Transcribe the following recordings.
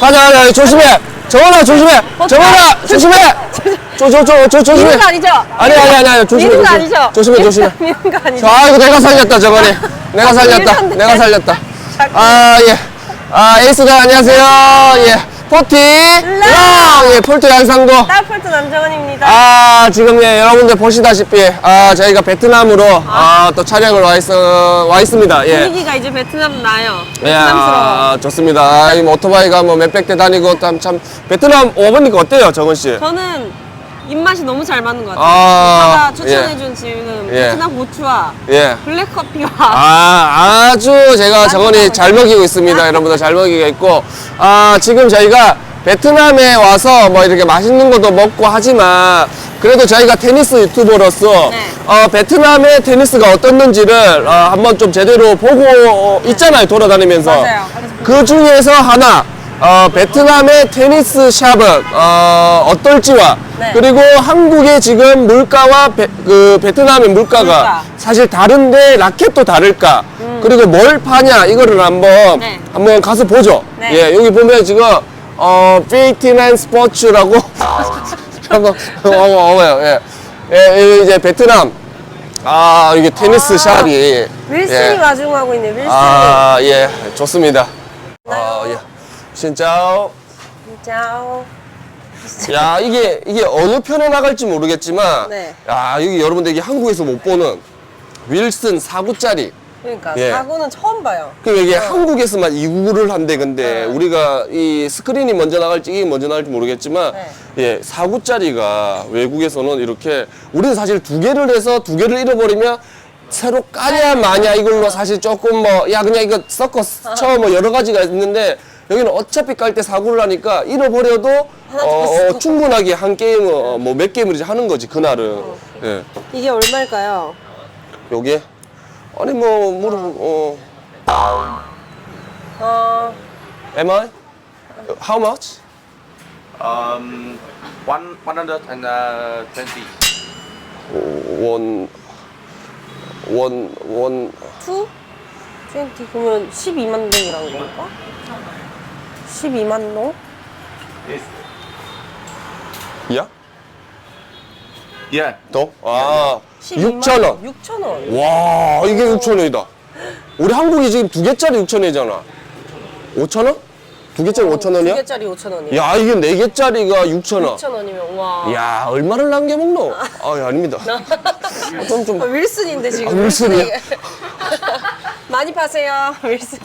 가자, 조심해. 정원아, 조심해. 정원아, 조심해. 조심해. 미는 거 아니죠? 아니, 조심해. 미는 거 아니죠? 조심해. 미는 거 아니죠? 아이고, 내가 살렸다, 정원이. 내가 살렸다. 아, 예. 에이스가 안녕하세요. 예. 포티 랑! 예, 폴트 양상도. 딸폴트 남정원입니다. 지금 예, 여러분들 보시다시피 저희가 베트남으로 또 촬영을 와 있습니다. 예. 분위기가 이제 베트남 나요. 예, 베트남스러워. 좋습니다. 이 오토바이가 뭐 몇백 대 다니고 참 베트남 와보니까 어때요, 정원 씨? 저는 입맛이 너무 잘 맞는 것 같아요. 아, 오빠가 추천해준 지금 예. 베트남 고추와 예. 블랙커피와 아주 제가 정원이 잘 먹이고 있습니다. 여러분들 잘 먹이고 있고, 지금 저희가 베트남에 와서 뭐 이렇게 맛있는 것도 먹고 하지만 그래도 저희가 테니스 유튜버로서 네. 베트남의 테니스가 어떻는지를 한번 좀 제대로 보고 있잖아요, 돌아다니면서. 맞아요. 그 중에서 하나 베트남의 테니스 샵은 어떨지와 네. 그리고 한국의 지금 물가와 베트남의 물가가 사실 다른데 라켓도 다를까 그리고 뭘 파냐 이거를 한번 가서 보죠. 네. 예, 여기 보면 지금 베이티난 스포츠라고 한번 와봐요. 예, 이제 베트남 이게 테니스 샵이 윌슨이 마중하고 있네. 윌슨이. 예, 좋습니다. 예. 진짜 짜오. 야, 이게 어느 편에 나갈지 모르겠지만 네. 야, 여기 여러분들 이게 한국에서 못 보는 윌슨 4구짜리. 그러니까 예. 사고는 처음 봐요. 그럼 이게 한국에서만 2구를 한대. 근데 우리가 이 스크린이 먼저 나갈지 이게 먼저 나갈지 모르겠지만 예, 4구짜리가 외국에서는 이렇게 우리는 사실 2개를 해서 2개를 잃어버리면 새로 까냐 마냐 이걸로 사실 조금 뭐 야 그냥 이거 섞어 쳐 뭐 여러 가지가 있는데 여기는 어차피 깔 때 사고를 하니까 잃어버려도 충분하게 한 게임 뭐 몇 게임을 이제 하는 거지 그날은. 예. 이게 얼마일까요? 요게 아니 뭐 물어보 Am I? How much? 120. 원 2? 20 그러면 12만 동이라는 건가? 12만 동? Yes. 야? Yeah. 더? 12만 6,000원. 6,000원. 와, 이게 6,000원이다. 우리 한국이 지금 2개짜리 6,000원이잖아. 5,000원? 2개짜리 5,000원이야? 2개짜리 5,000원이요. 야, 이게 4개짜리가 6,000원. 6,000원이면 와. 야, 얼마를 남겨 먹노? 아닙니다. 좀 윌슨인데 지금. 윌슨이야? 많이 파세요, 윌슨.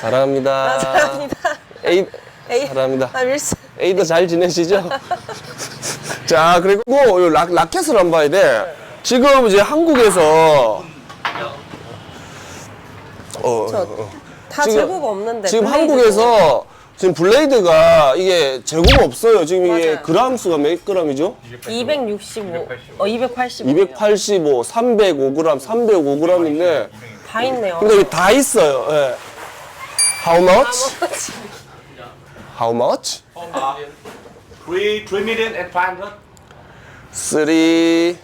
사랑합니다. 감사합니다. 에이, 에이, 사랑합니다. 윌슨. 에이도 잘 지내시죠? 자, 그리고 요 라켓을 한번 봐야 돼. 지금 이제 한국에서 다 지금- 재고가 없는데. 지금 블레이드도. 한국에서 지금 블레이드가 이게 재고가 없어요. 지금 이게 맞아요. 그람 수가 몇 그램이죠? 265, 285. 285, 305g, 305g인데 다 있네요. 근데 여기 다 있어요. 예. How much? How much? 3,500,000. 3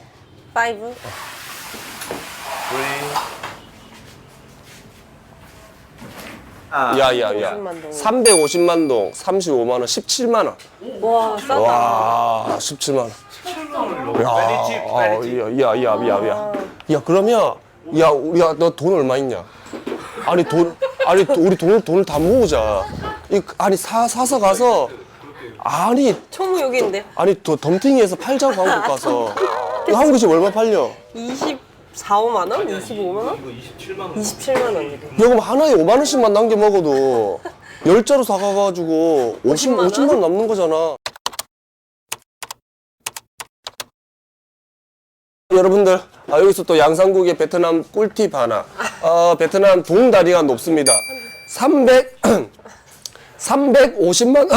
5? 야야야 350만 동 35만 원 17만 원. 와, 싸다. 와 17만 원. Very cheap. Very cheap. 야 그러면 너 돈 얼마 있냐? 아니 우리 돈을 다 모으자. 아니 사서 가서 총무 여기 있는데. 덤탱이에서 팔자고 한국 가서. 이거 한국이 지금 얼마 팔려? 24, 5만 원? 25만 원? 27만 원. 야 그럼 하나에 5만 원씩만 남겨 먹어도 10자루 사가가지고 50만 원 남는 거잖아. 여러분들 여기서 또 양상국의 베트남 꿀팁 하나. 베트남 동다리가 높습니다. 350만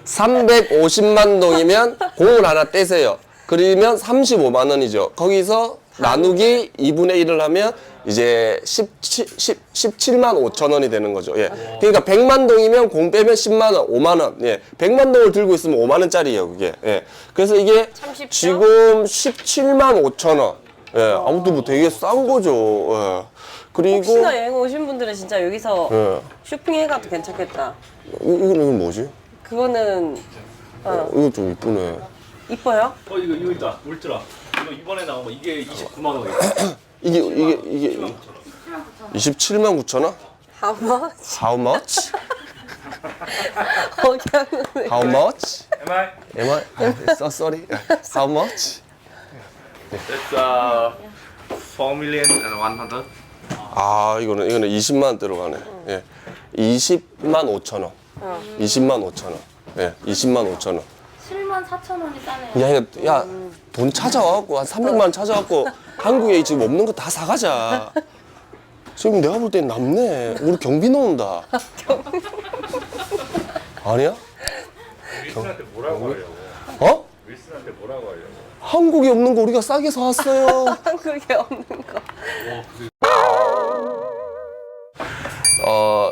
350만 동이면 공을 하나 떼세요. 그러면 35만 원이죠. 거기서 나누기 2분의 1을 하면 이제 17만 5천 원이 되는 거죠. 예. 그러니까 100만 동이면 공 빼면 10만 원, 5만 원. 예. 100만 동을 들고 있으면 5만 원짜리예요, 그게. 예. 그래서 이게 30조? 지금 17만 5천 원. 예. 아무튼 뭐 되게 싼 거죠. 예. 그리고 혹시나 여행 오신 분들은 진짜 여기서 예. 쇼핑해가도 괜찮겠다. 이거는 뭐지? 그거는 이거 좀 이쁘네. 이뻐요? 이거 있다. 울트라. 이거 이번에 나온 거 이게 29만 원이에요. 이게 27만 9천 원? How much? How much? 그냥 How much? Am I? Am I? So sorry. How much? It's 4,100,000. 아, 이거는 20만 원 들어가네. 예. 20만 5천 원. 20만 5천 원. 예. 20만 5천 원. 74,000원이 싸네요. 야, 이거 야, 돈 찾아와갖고 한 300만 원 찾아와갖고 한국에 지금 없는 거 다 사가자. 지금 내가 볼 땐 남네. 우리 경비 넣는다. 아니야? 윌슨한테 뭐라고 하려고? 어? 윌슨한테 뭐라고 하려고? 한국에 없는 거 우리가 싸게 사왔어요. 한국에 없는 거.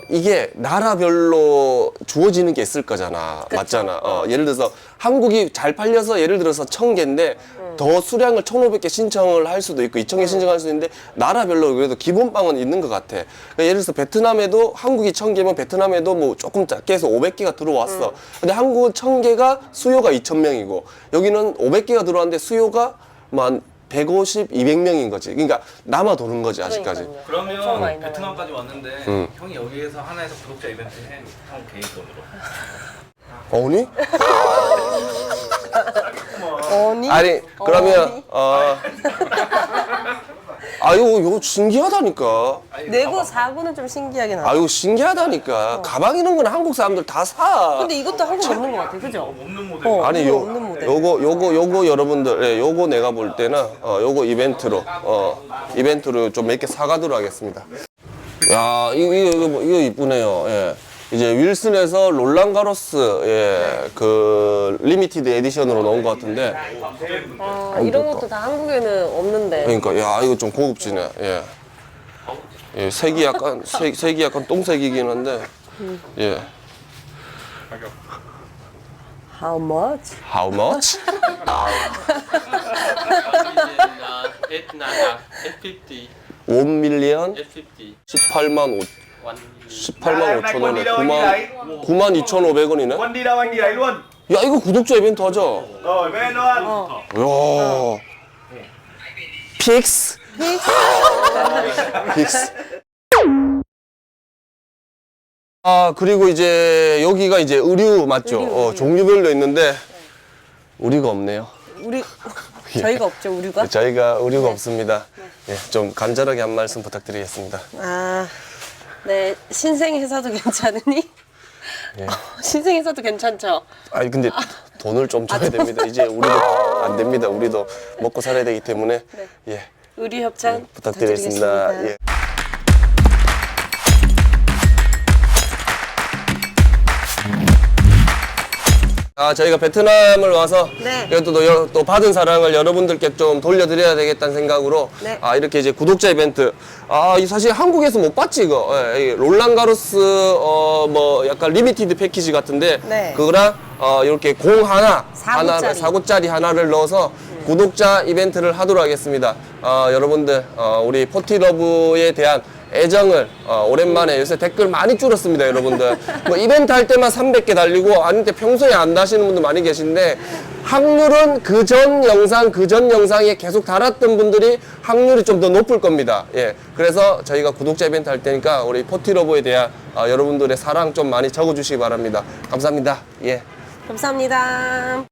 이게 나라별로 주어지는 게 있을 거잖아. 맞잖아. 예를 들어서 한국이 잘 팔려서 예를 들어서 1,000개인데 더 수량을 1,500개 신청을 할 수도 있고 2,000개 신청할 수도 있는데 나라별로 그래도 기본빵은 있는 것 같아. 그러니까 예를 들어서 베트남에도 한국이 1,000개면 베트남에도 뭐 조금 작게 해서 500개가 들어왔어. 근데 한국은 1,000개가 수요가 2,000명이고 여기는 500개가 들어왔는데 수요가 뭐 한 150, 200명인 거지. 그러니까 남아 도는 거지 아직까지. 그러니까요. 엄청 그러면 많이 베트남까지 왔는데 형이 여기에서 하나에서 구독자 이벤트 해. 형 개인 돈으로. 어니? 어니? 아니 그러면 이거 신기하다니까. 내고 사고는 좀 신기하긴 하다. 이거 신기하다니까. 가방 이런 거는 한국 사람들 다 사. 근데 이것도 한국에 없는 것 같아, 그죠? 없는 모델. 아니 이거 없는 모델. 요거 여러분들, 예, 요거 내가 볼 때는 요거 이벤트로 좀 몇 개 사가도록 하겠습니다. 야, 이거 이쁘네요. 예. 이제 윌슨에서 롤랑 가로스, 예, 그 리미티드 에디션으로 나온 것 같은데. 이런 것도 다 한국에는 없는데. 그러니까 야 이거 좀 고급지네. 예. 예, 색이 약간 색이 약간 똥색이긴 한데. 예. How much? How much? Vietnam F50 1 밀리언 F50 18만 1 5천 원에 9만 2,500원이네. Quân đi đâu anh đi đấy luôn. 야 이거 구독자 이벤트 하자. Rồi bên luôn. 야. 픽스. 픽스. 그리고 이제 여기가 이제 의류 맞죠? 종류별로 있는데 우리가 없네요. 저희가 없죠, 우리가? 저희가 의류가 없습니다. 예, 좀 간절하게 한 말씀 부탁드리겠습니다. 네, 신생회사도 괜찮으니? 예. 신생회사도 괜찮죠? 아니 근데 돈을 좀 줘야 됩니다. 이제 우리도 안 됩니다. 우리도 먹고 살아야 되기 때문에 예, 의류협찬 부탁드리겠습니다. 예. 저희가 베트남을 와서 네. 또 받은 사랑을 여러분들께 좀 돌려드려야 되겠다는 생각으로 네. 이렇게 이제 구독자 이벤트 이 사실 한국에서 못 봤지 이거. 이 롤랑 가로스 뭐 약간 리미티드 패키지 같은데 네. 그거랑 이렇게 공 하나 4구짜리 하나를 넣어서 구독자 이벤트를 하도록 하겠습니다. 여러분들 우리 포티러브에 대한 애정을 오랜만에 요새 댓글 많이 줄었습니다, 여러분들. 뭐 이벤트 할 때만 300개 달리고 아닌데 평소에 안 다시는 분들 많이 계신데 확률은 그 전 영상에 계속 달았던 분들이 확률이 좀 더 높을 겁니다. 예. 그래서 저희가 구독자 이벤트 할 테니까 우리 포티러브에 대한 여러분들의 사랑 좀 많이 적어주시기 바랍니다. 감사합니다. 예. 감사합니다.